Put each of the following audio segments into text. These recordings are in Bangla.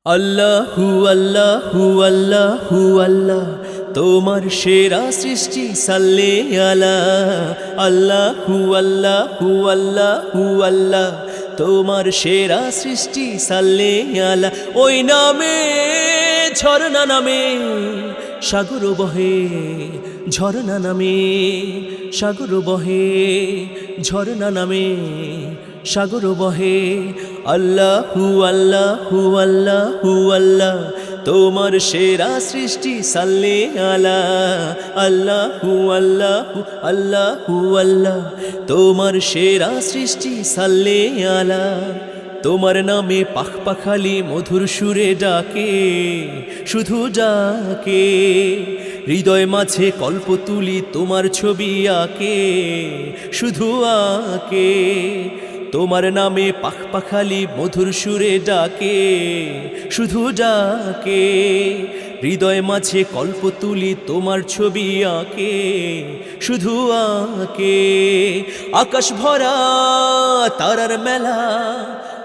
আল্লাহু আল্লাহু আল্লাহু আল্লাহ তোমার সেরা সৃষ্টি সাল্লে আলা আল্লাহু আল্লাহু আল্লাহু আল্লাহ তোমার সেরা সৃষ্টি সাল্লে আলা ওই নামে ঝরনা নামে সাগর বহে ঝরনা নামে সাগর বহে ঝরনা নামে সাগর বহে আল্লাহু আল্লাহু আল্লাহু আল্লাহ তোমার সেরা সৃষ্টি সাল্লে আলা আল্লাহু আল্লাহু আল্লাহু আল্লাহ তোমার সেরা সৃষ্টি সাল্লে আলা তোমার নামে পাখ পাখালি মধুর সুরে ডাকে শুধু ডাকে হৃদয় মাঝে কল্প তুলি তোমার ছবি আঁকে শুধু আঁকে তোমার নামে পাখ পাখালি মধুর সুরে ডাকে শুধু ডাকে হৃদয় মাঝে কল্প তুলি তোমার ছবি আঁকে শুধু আঁকে আকাশ ভরা তারার মেলা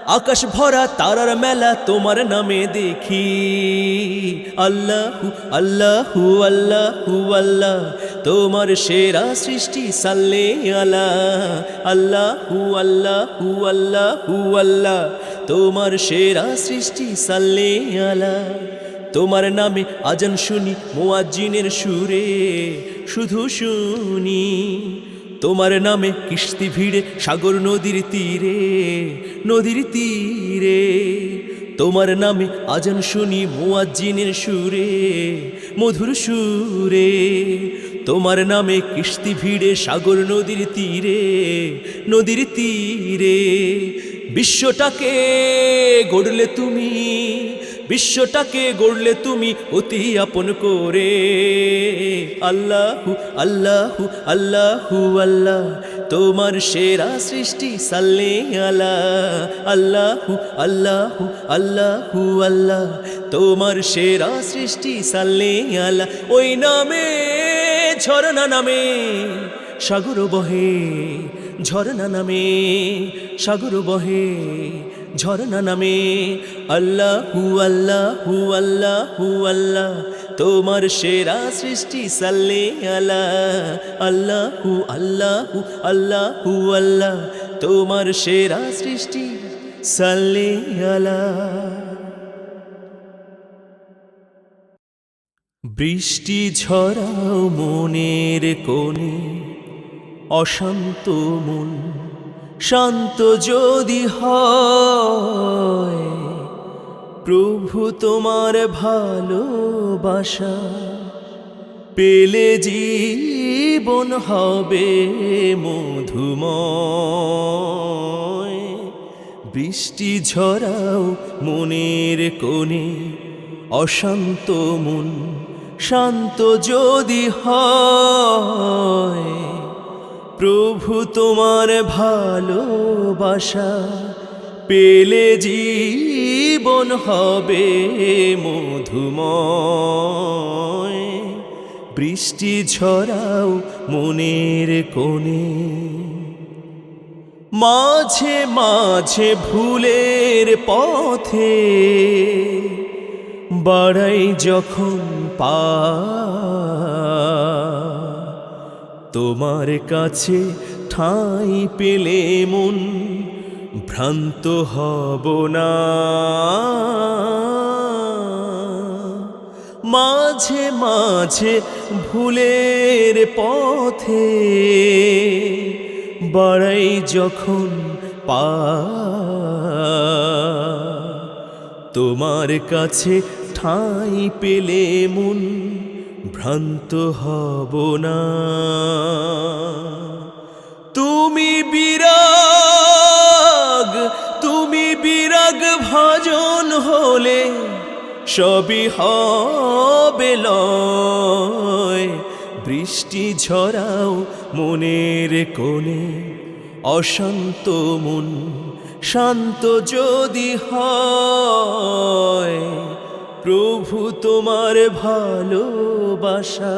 আকাশ ভরা তারার মেলা তোমার নামে দেখি আল্লাহু আল্লাহু আল্লাহু আল্লাহ তোমার সেরা সৃষ্টি সাল্লে আলা আল্লাহু আল্লাহু আল্লাহু আল্লাহ তোমার সেরা সৃষ্টি সাল্লে আলা তোমার নামে আজান শুনি মুয়াজ্জিনের সুরে শুধু শুনি তোমার নামে কিস্তি ভিড়ে সাগর নদীর তীরে নদীর তীরে তোমার নামে আজান শুনি মুয়াজ্জিনের সুরে মধুর সুরে তোমার নামে কিস্তি ভিড়ে সাগর নদীর তীরে নদীর তীরে বিশ্বটাকে গড়লে তুমি বিশ্বটাকে গড়লে তুমি অতি আপন করে আল্লাহু আল্লাহু আল্লাহু আল্লাহ তোমার সেরা সৃষ্টি সাল্লে আলা আল্লাহু আল্লাহু আল্লাহু আল্লাহ তোমার সেরা সৃষ্টি সাল্লে আলা ওই নামে ঝরনা নামে সাগর বহে ঝরনা নামে সাগর বহে ঝরনা নামে আল্লাহু আল্লাহু আল্লাহু আল্লাহ তোমার সেরা সৃষ্টি সাল্লে আলা আল্লাহু আল্লাহু আল্লাহু আল্লাহ তোমার সেরা সৃষ্টি সাল্লে আলা বৃষ্টি ঝরাও মনের কোণে অশান্ত মন শান্ত যদি হয় প্রভু তোমার ভালোবাসা পেলে জীবন হবে মধুময় বৃষ্টি ঝরাও মনের কোণে অশান্ত মন শান্ত যদি হয় প্রভু তোমার ভালোবাসা পেলে জীবন হবে মধুময় বৃষ্টি ঝরাও মনের কোণে মাঝে মাঝে ভুলের পথে বাড়াই যখন পা তোমার কাছে ঠাঁই পেলে মন ভ্রান্ত হব না মাঝে মাঝে ভুলের পথে বাড়াই যখন পা তোমার কাছে ঠাঁই পেলে মন ভ্রান্ত হব না তুমি বিরাগ ভাজন হলে সবই হবে লয় বৃষ্টি ঝরাও মনের কোণে অশান্ত মন শান্ত যদি হয় প্রভু তোমার ভালোবাসা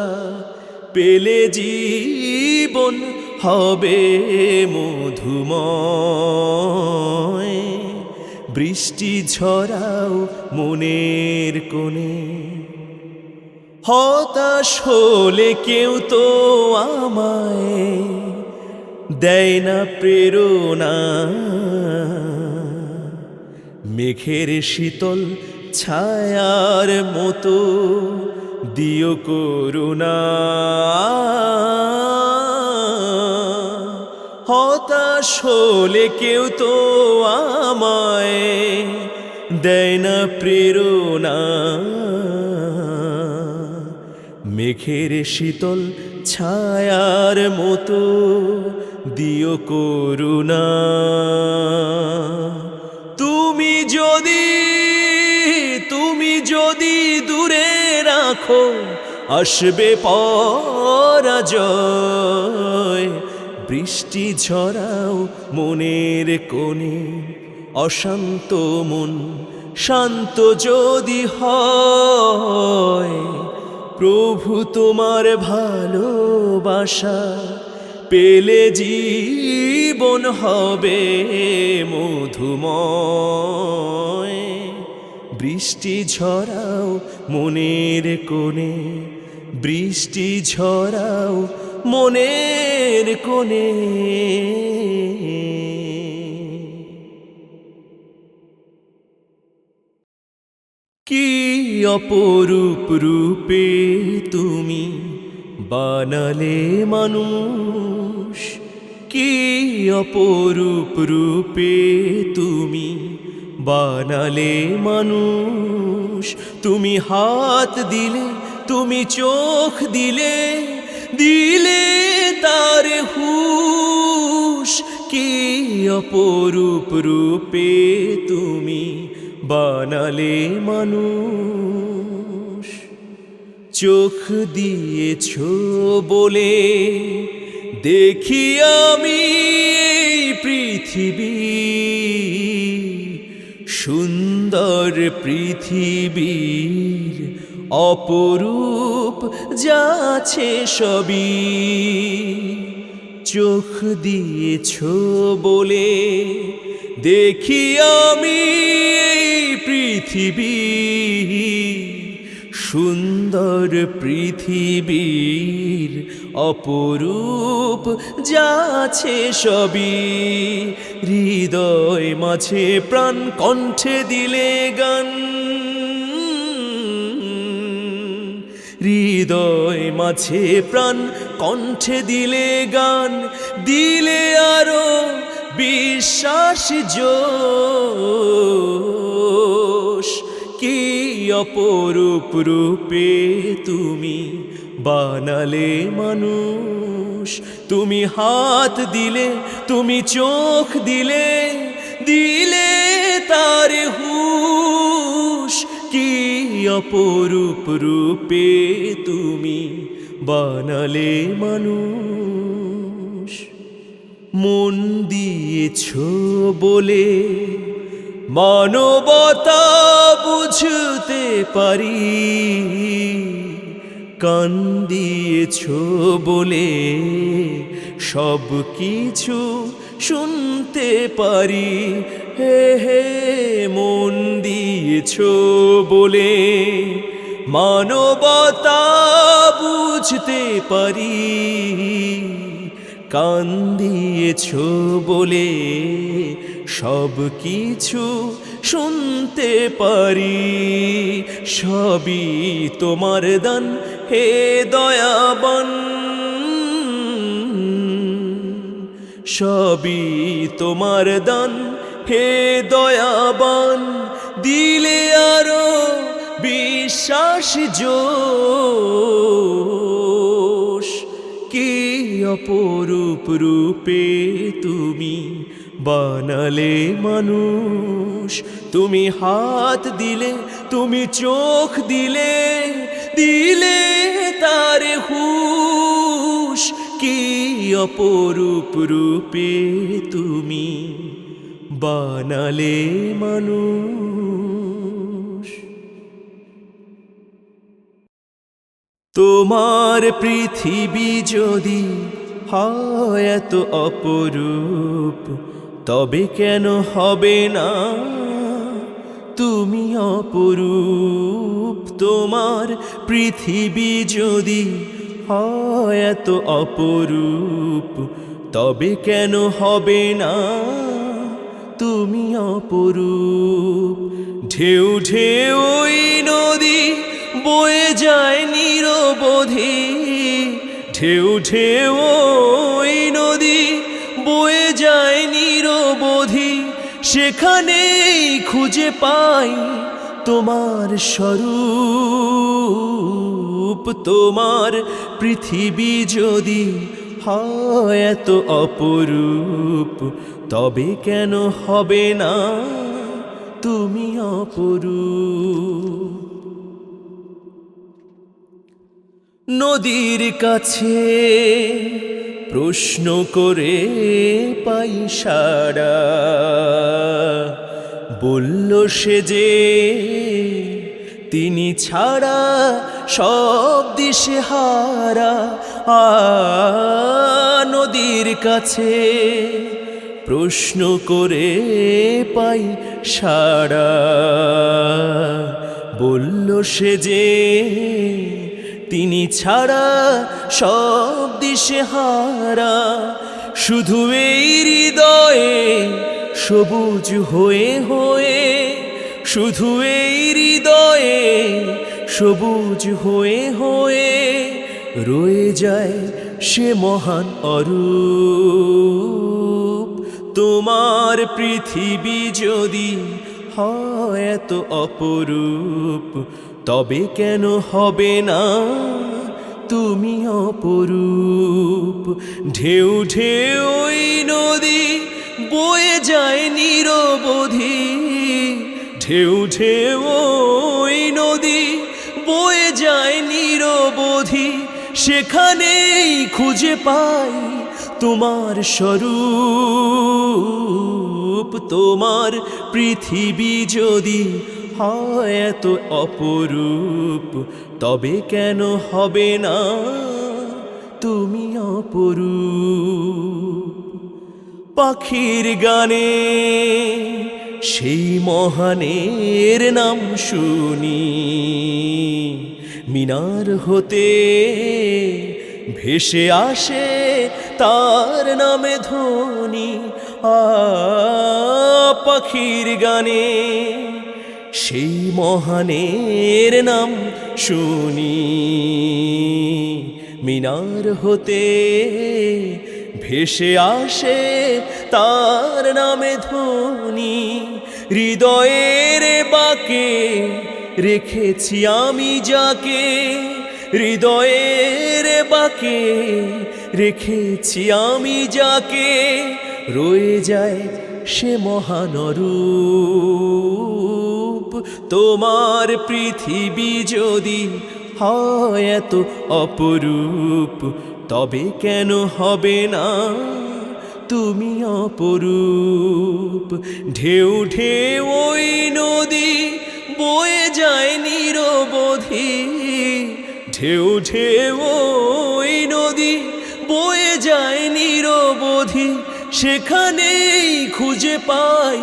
পেলে জীবন হবে মধুময় বৃষ্টি ঝরাও মনের কোণে। হতাশ হলে কেউ তো আমায় দেয় না প্রেরণা, মেঘের শীতল ছায়ার মতো দিও করুণা। হতাশ হলে কেউ তো আমায় দেয় না প্রেরণা, মেঘের শীতল ছায়ার মতো দিও করুণা। তুমি যদি দূরে রাখো আসবে পরাজয়। বৃষ্টি ঝরাও মনের কোণে, অশান্ত মন শান্ত যদি হয়। প্রভু তোমার ভালোবাসা পেলে জীবন হবে মধুময়। বৃষ্টি ঝরাও মনের কোণে, বৃষ্টি ঝরাও মনের কোণে। কি অপরূপ রূপে তুমি বানালে মানুষ, কি অপরূপ রূপে তুমি বানালে মানুষ। তুমি হাত দিলে, তুমি চোখ দিলে, দিলে তার হুঁশ। কি অপরূপ রূপে তুমি বানালে মানুষ। চোখ দিয়েছ বলে দেখি আমি এই পৃথিবী, সুন্দর পৃথিবীর অপরূপ যাচ্ছে সবই। চোখ দিয়েছ বলে দেখি আমি এই পৃথিবী, সুন্দর পৃথিবীর অপরূপ যাচ্ছে সবই। হৃদয় মাঝে প্রাণ কণ্ঠে দিলে গান, হৃদয় মাঝে প্রাণ কণ্ঠে দিলে গান, দিলে আরো বিশ্বাস জোশ। কি অপরূপ রূপে তুমি বানালে মানুষ। তুমি হাত দিলে, তুমি চোখ দিলে, দিলে তার হুঁশ। কি অপরূপ রূপে তুমি বানালে মানুষ। মন দিয়েছ বলে মানবতা বুঝতে পারি, কান দিয়েছ বলে সব কিছু শুনতে পারি। হে হে মন দিয়েছ বলে মানবতা বুঝতে পারি, কান দিয়েছ বলে সব কিছু শুনতে পারি। সবই তোমার দান হে দয়াবান, সবই তোমার দান হে দয়াবান। দিলে আরো বিশ্বাস জোশ। কি অপরূপ রূপে তুমি বানালে মানুষ। তুমি হাত দিলে, তুমি চোখ দিলে, দিলে তার হুঁশ। কি অপরূপ রূপে তুমি বানালে মানুষ। তোমার পৃথিবী যদি হয় এত অপরূপ, তবে কেন হবে না তুমি অপরূপ, তোমার পৃথিবী যদি হয় এত অপরূপ, তবে কেন হবে না তুমি অপরূপ। ঢেউ ঢেউ ওই নদী বয়ে যায় নিরবধি, ঢেউ ঢেউ ওই নদী বয়ে যায় নিরবধি, সেখানেই খুঁজে পাই তোমার স্বরূপ। তোমার পৃথিবী যদি হয় এত অপরূপ, তবে কেন হবে না তুমি অপরূপ। নদীর কাছে প্রশ্ন করে পাই সাড়া, বলল সে যে তিনি ছাড়া সব দিশেহারা। নদীর কাছে প্রশ্ন করে পাই সাড়া, বলল সে যে তিনি ছাড়া সব দিশেহারা। শুধু এই হৃদয়ে সবুজ হয়ে হয়ে, শুধু এই হৃদয়ে সবুজ হয়ে হয়ে রয়ে যায় সে মহান অরূপ। তোমার পৃথিবী যদি হয় এত অপরূপ, তবে কেন হবে না তুমি অপরূপ। ঢেউ ঢেউ ওই নদী বয়ে যায় নিরবধি, ঢেউ ঢেউ ওই নদী বয়ে যায় নিরবধি, সেখানেই খুঁজে পাই তোমার স্বরূপ। তোমার পৃথিবী যদি হয় এত অপরূপ, তবে কেন হবে না তুমি অপরূপ। পাখির গানে সেই মহানের নাম শুনি, মিনার হতে ভেসে আসে তার নামে ধ্বনি। পাখির গানে সেই মহানের নাম শুনি, মিনার হতে ভেসে আসে তার নামে ধ্বনি। হৃদয়ের বাঁকে রেখেছি আমি যাকে, হৃদয়ের বাঁকে রেখেছি আমি যাকে, রয়ে যায় সে মহান রূপ। তোমার পৃথিবী যদি হয় এত অপরূপ, তবে কেন হবে না তুমি অপরূপ। ঢেউ ঢেউ ওই নদী বয়ে যায় নিরবধি, ঢেউ ঢেউ ওই নদী বয়ে যায় নিরবধি, সেখানেই খুঁজে পাই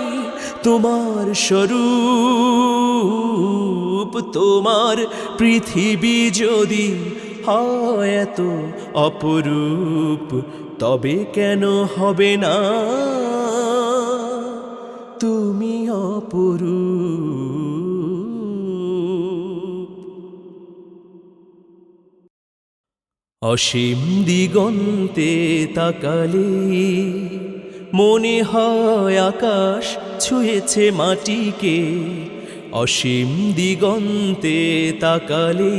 তোমার স্বরূপ। তোমার পৃথিবী যদি হয় এত অপরূপ, তবে কেন হবে না তুমি অপরূপ। অসীম দিগন্তে তাকালে মনে হয় আকাশ ছুঁয়েছে মাটিকে, অসীম দিগন্তে তাকালে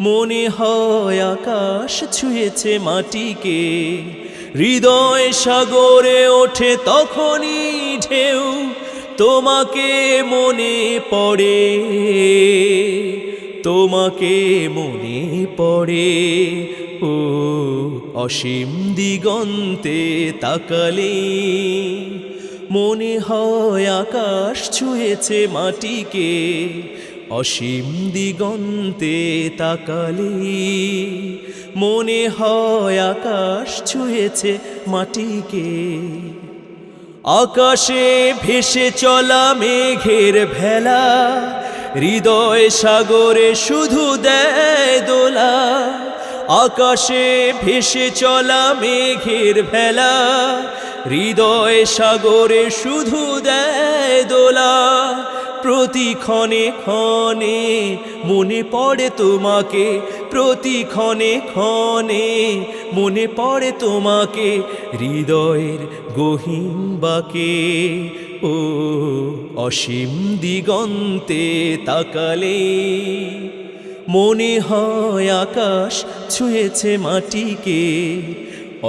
মনে হয় আকাশ ছুঁয়েছে মাটিকে। হৃদয় সাগরে ওঠে তখনই ঢেউ, তোমাকে মনে পড়ে, তোমাকে মনে পড়ে। ও অসীম দিগন্তে তাকালে মনে হয় আকাশ ছুঁয়েছে মাটিকে, অসীম দিগন্তে তাকালে মনে হয় আকাশ ছুঁয়েছে মাটিকে। আকাশে ভেসে চলা মেঘের ভেলা, হৃদয় সাগরে শুধু দেয় দোলা। আকাশে ভেসে চলা মেঘের ভেলা, হৃদয় সাগরে শুধু দেয় দোলা। প্রতি ক্ষণে ক্ষণে মনে পড়ে তোমাকে, প্রতি ক্ষণে ক্ষণে মনে পড়ে তোমাকে, হৃদয়ের গহীন বাঁকে। ও অসীম দিগন্তে তাকালে মনে হয় আকাশ ছুঁয়েছে মাটিকে।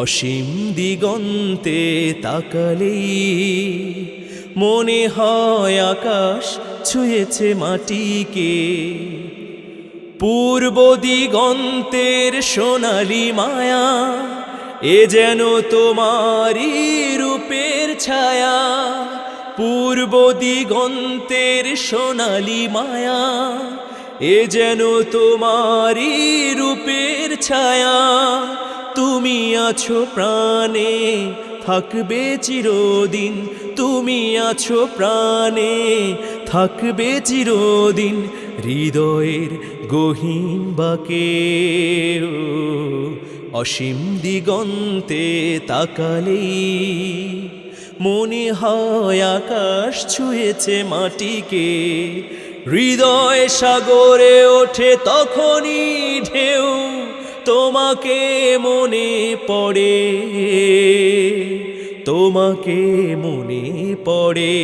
অসীম দিগন্তে তাকালে মনে হয় আকাশ ছুঁয়েছে মাটিকে। পূর্ব দিগন্তের সোনালি মায়া, এ যেন তোমারই রূপের ছায়া। পূর্ব দিগন্তের সোনালি মায়া, এ যেন তোমারই রূপের ছায়া। তুমি আছো প্রাণে থাকবে চিরদিন, তুমি আছো প্রাণে থাকবে চিরদিন, হৃদয়ের গহীন বাঁকে। অসীম দিগন্তে তাকালে মনে হয় আকাশ ছুঁয়েছে মাটিকে। হৃদয় সাগরে ওঠে তখনই ঢেউ, তোমাকে মনে পড়ে, তোমাকে মনে পড়ে।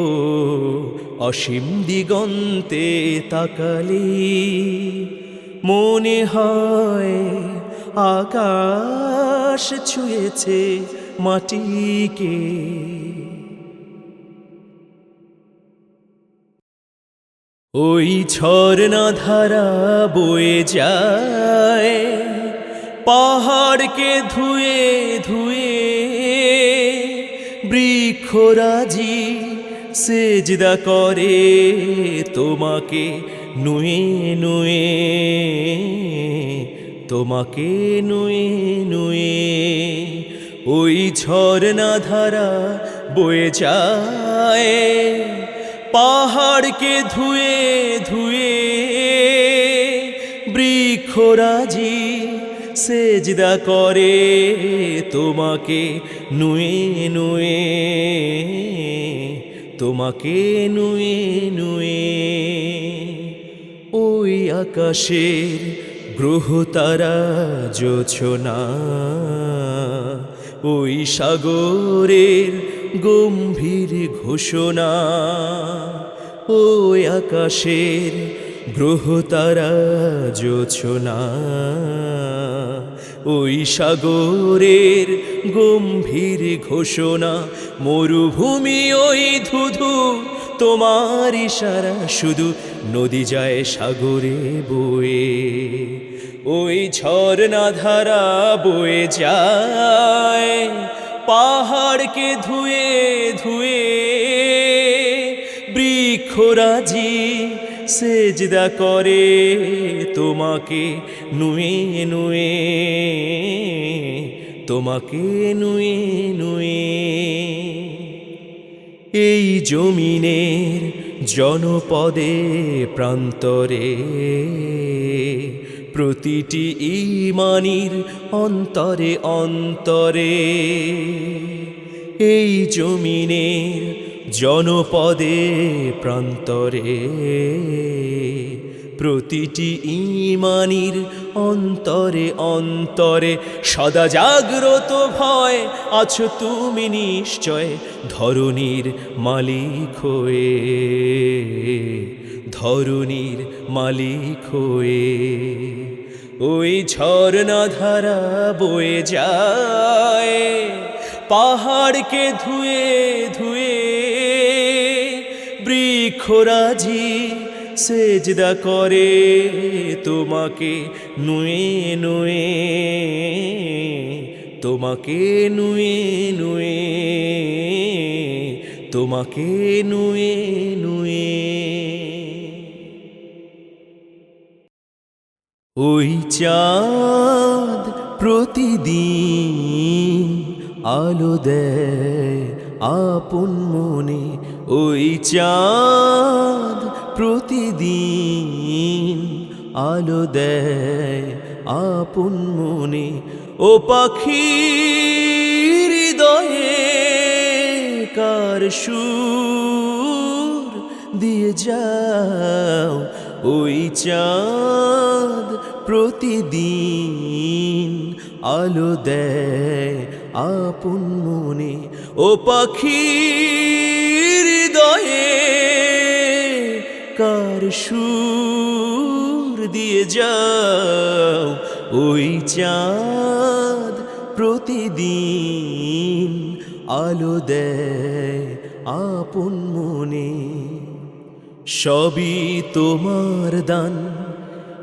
ও অসীম দিগন্তে তাকালে মনে হয় আকাশ ছুঁয়েছে মাটিকে। ওই ঝরনা ধারা বয়ে যায় পাহাড়কে ধুয়ে ধুয়ে, বৃক্ষরাজি সেজদা করে তোমাকে নুয়ে নুয়ে, তোমাকে নুয়ে নুয়ে। ওই ঝরনা ধারা বয়ে যায় পাহাড়কে ধুয়ে ধুয়ে, বৃক্ষরাজি সেজদা করে তোমাকে নুয়ে নুয়ে, তোমাকে নুয়ে নুয়ে। ওই আকাশের গ্রহ তারা জোছনা, ওই সাগরের গম্ভীর ঘোষণা। ওই আকাশের গ্রহ তারা জোছনা, ওই সাগরের গম্ভীর ঘোষণা। মরুভূমি ওই ধুধু তোমার ইশারা, শুধু নদী যায় সাগরে বয়ে। ওই ঝরনা ধারা বয়ে যায় পাহাড়কে ধুয়ে ধুয়ে, বৃক্ষরাজি সেজদা করে তোমাকে নুয়ে নুয়ে, তোমাকে নুয়ে নুয়ে। এই জমিনের জনপদে প্রান্তরে প্রতিটি ঈমানির অন্তরে অন্তরে, এই জমিনের জনপদে প্রান্তরে প্রতিটি ঈমানির অন্তরে অন্তরে, সদা জাগ্রত ভয় আছো তুমি নিশ্চয় ধরণীর মালিক হয়ে, ধরণীর মালিক হয়ে। ওই ঝরনা ধারা বয়ে যায় পাহাড়কে ধুয়ে ধুয়ে, বৃক্ষরাজি সেজদা করে তোমাকে নুয়ে নুয়ে, তোমাকে নুয়ে নুয়ে, তোমাকে নুয়ে নুয়ে। ওই চাঁদ প্রতিদিন আলো দেয় আপন মনে ওই চাঁদ প্রতিদিন আলো দেয় আপন মনে ও পাখি হৃদয়ে কার সুর দিয়ে যাও ওই চাঁদ প্রতিদিন আলো দেয় আপন মনে ও পাখি হৃদয়ে কার সুর দিয়ে যাও ওই চাঁদ প্রতিদিন আলো দেয় আপন মনে সবই তোমার দান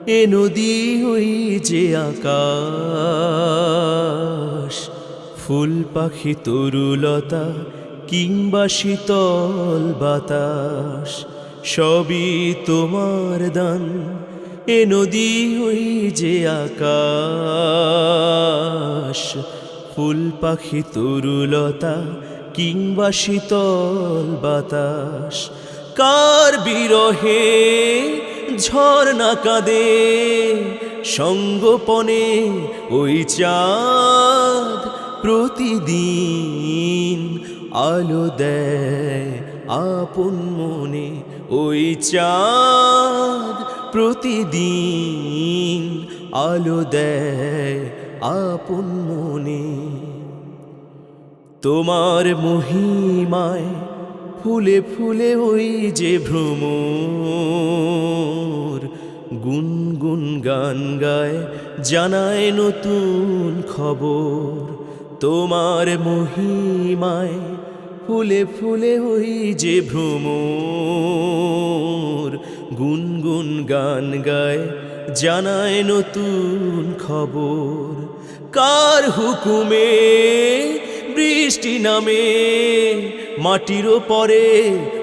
এ নদী ওই যে আকাশ ফুল পাখি তরুলতা কিংবা শীতল বাতাস সবই তোমার দান এ নদী ওই যে আকাশ ফুল পাখি তরুলতা কিংবা শীতল বাতাস কার বিরহে ঝর্ণা কাঁদে সঙ্গোপনে ওই চাঁদ প্রতিদিন আলো দেয় আপন মনে ওই চাঁদ প্রতিদিন আলো দেয় আপন মনে তোমার মহিমায় ফুলে ফুলে ওই যে ভ্রমর গুনগুন গান গায় জানায় নতুন খবর তোমার মহিমায় ফুলে ফুলে ওই যে ভ্রমর গুনগুন গান গায় জানায় নতুন খবর কার হুকুমে বৃষ্টি নামে মাটির পরে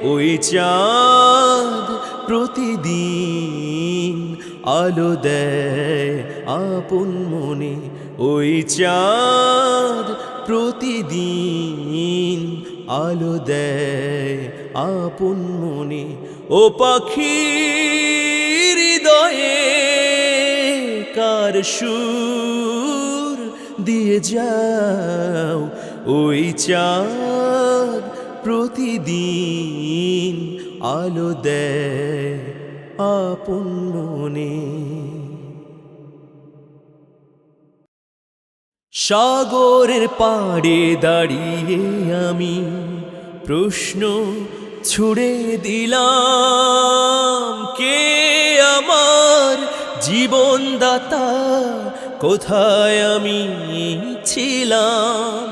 ওই চাঁদ প্রতিদিন আলো দেয় আপন মনে ওই চাঁদ প্রতিদিন আলো দেয় আপন মনে ও পাখি হৃদয়ে কার সুর দিয়ে যাও ওই চাঁদ প্রতিদিন আলো দেয় আপন মনে সাগরের পাড়ে দাঁড়িয়ে আমি প্রশ্ন ছুড়ে দিলাম কে আমার জীবনদাতা কোথায় আমি ছিলাম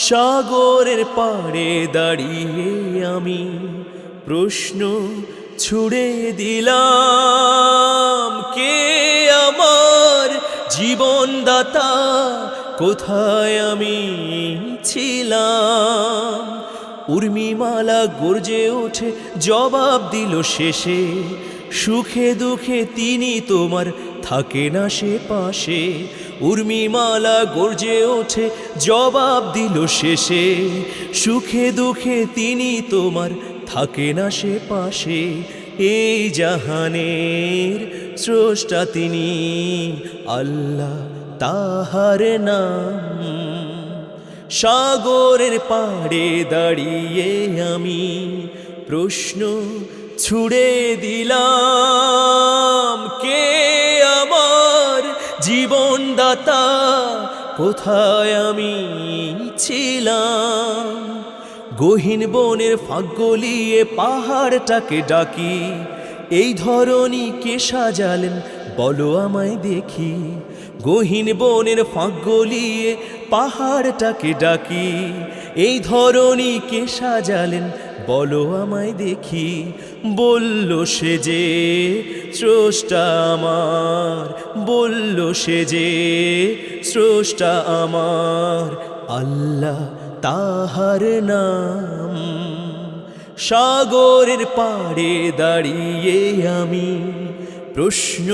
সাগরের পাড়ে দাঁড়িয়ে আমি প্রশ্ন ছুড়ে দিলাম কে আমার জীবনদাতা কোথায় আমি ছিলাম উর্মিমালা গর্জে ওঠে জবাব দিল শেষে সুখে দুঃখে তিনি তোমার থাকে না সে পাশে উর্মিমালা গর্জে ওঠে জবাব দিল শেষে সুখে দুঃখে তিনি তোমার থাকে না সে পাশে এই জাহানের স্রষ্টা তিনি আল্লাহ তাহার নাম সাগরের পাড়ে দাঁড়িয়ে আমি প্রশ্ন ছুড়ে দিলাম কে আমার জীবনদাতা কোথায় আমি ছিলাম গহীন বনের ফাঁক গলিয়ে পাহাড়টাকে ডাকি এই ধরনী কে সাজালেন বলো আমায় দেখি গহীন বনের ফাঁক গলিয়ে পাহাড়টাকে ডাকি এই ধরনী কে সাজালেন বলো আমায় দেখি বলল সে যে স্রষ্টা আমার বলল সে যে স্রষ্টা আমার আল্লাহ তাহার নাম সাগরের পাড়ে দাঁড়িয়ে আমি প্রশ্ন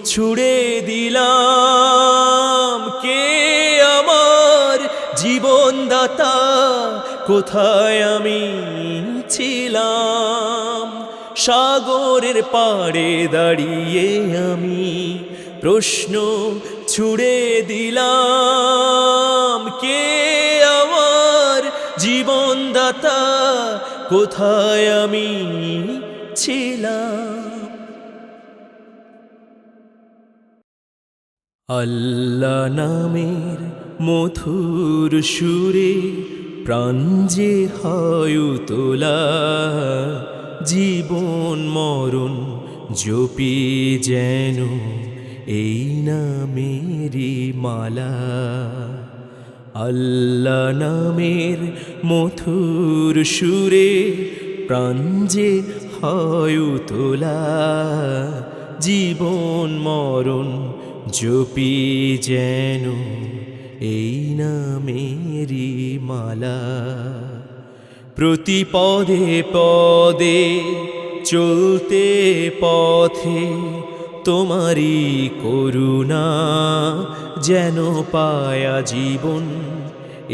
ছুড়ে দিলাম কে আমার জীবনদাতা কোথায় আমি ছিলাম। সাগরের পাড়ে দাঁড়িয়ে আমি প্রশ্ন ছুড়ে দিলাম, কে আমার জীবনদাতা, কোথায় আমি ছিলাম। আল্লাহ নামের মধুর সুরে প্রাণ যে হয় তোলা, জীবন মরণ জপি যেন এই নামেরই মালা। আল্লাহ নামের মধুর সুরে প্রাণ যে হয় তোলা, জীবন মরণ জপি যেন এই নামেরই মালা। প্রতি পদে পদে চলতে পথে তোমারই করুণা, যেন পায়া জীবন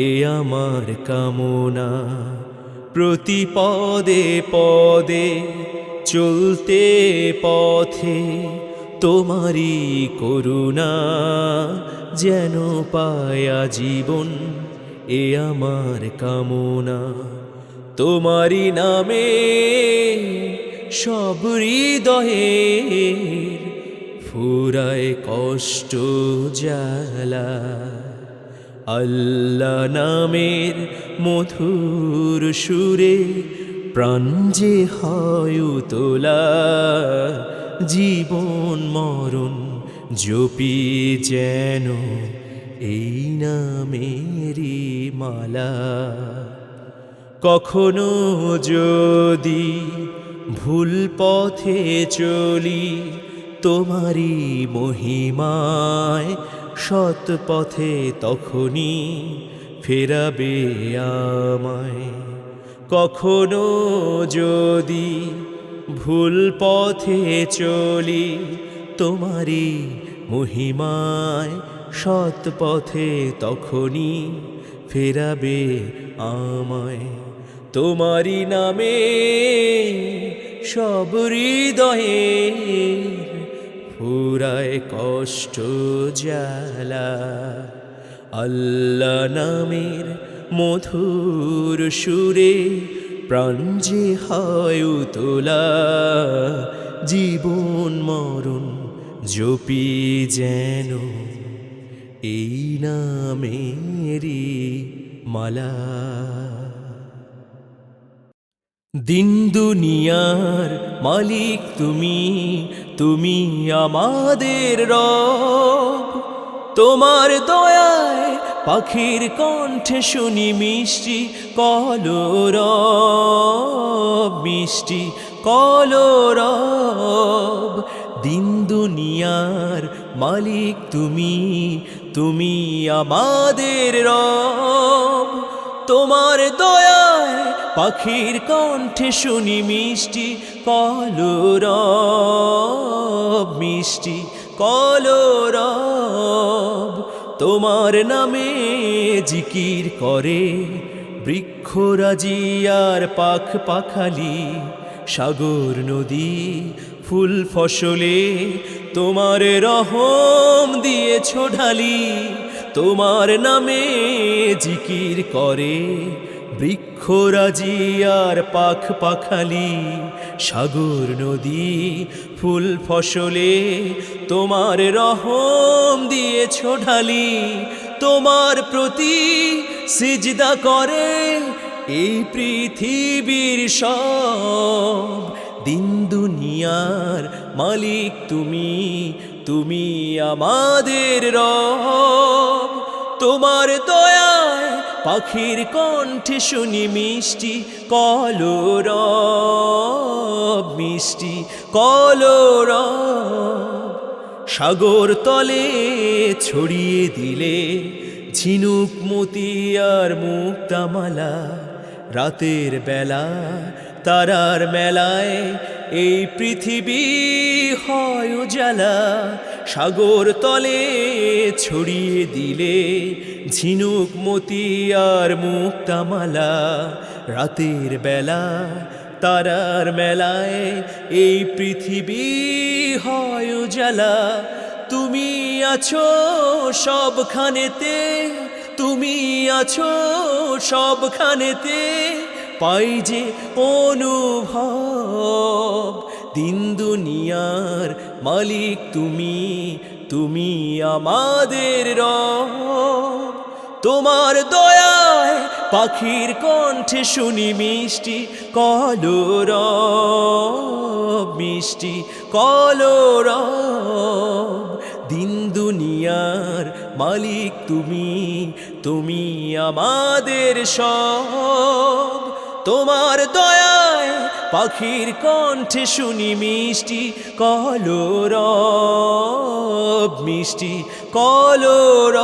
এ আমার কামনা। প্রতি পদে পদে চলতে পথে তোমারই করুণা, যেন পায়া জীবন এ আমার কামনা। তোমারই নামে সব হৃদয়ের ফুরায় কষ্ট জ্বালা। আল্লাহ নামের মধুর সুরে প্রাণ যে হয় তোলা, জীবন মরণ জপি যেন এই নামেরই মালা। কখনো যদি ভুল পথে চলি তোমারই মহিমায়, সৎ পথে তখনই ফেরাবে আমায়। কখনো যদি ভুল পথে চলি তোমারই মহিমায়, সৎ পথে তখনই ফেরাবে আমায়। তোমারই নামে সব হৃদয়ের ফুরায় কষ্ট জ্বালা। আল্লাহ নামের মধুর সুরে প্রাণ যে হয় তোলা, জীবন মরণ জপি যেন এই নামেরই মালা। দিন দুনিয়ার মালিক তুমি, তুমি আমাদের রব। তোমার দয়ায় পাখির কণ্ঠে শুনি মিষ্টি কলরব, মিষ্টি কলরব। দিন দুনিয়ার মালিক তুমি, তুমি আমাদের রব। তোমার দয়ায় পাখির কণ্ঠে শুনি মিষ্টি কলরব, মিষ্টি কলরব। তোমার নামে জিকির করে বৃক্ষরাজি আর পাখ পাখালি, সাগর নদী ফুল ফসলে তোমার রহম দিয়েছো ঢালি। তোমার নামে জিকির করে বৃক্ষরাজি আর পাখ পাখালি, সাগর নদী ফুল ফসলে তোমার রহম দিয়েছো ঢালি। তোমার প্রতি সিজদা করে এই পৃথিবীর সব। দিন দুনিয়ার মালিক তুমি, তুমি আমাদের রব। তোমার দয়ায় পাখির কণ্ঠে শুনি মিষ্টি কলরব, মিষ্টি কলরব। সাগর তলে ছড়িয়ে দিলে ঝিনুক মতি আর মুক্তামালা। রাতের বেলা তারার মেলায় এই পৃথিবী হয় উজালা। সাগর তলে ছড়িয়ে দিলে ঝিনুক মতি আর মুক্তামালা রাতের বেলা তারার মেলায় এই পৃথিবী হয় উজালা তুমি আছো সবখানেতে তুমি আছো সবখানেতে পাই যে অনুভব দিন দুনিয়ার মালিক তুমি তুমি আমাদের রব তোমার দয়ায় পাখির কণ্ঠে শুনি মিষ্টি কলরব মিষ্টি কলরব দিন দুনিয়ার মালিক তুমি তুমি আমাদের সব তোমার দয়ায় পাখির কণ্ঠে শুনি মিষ্টি কলরব মিষ্টি কলরব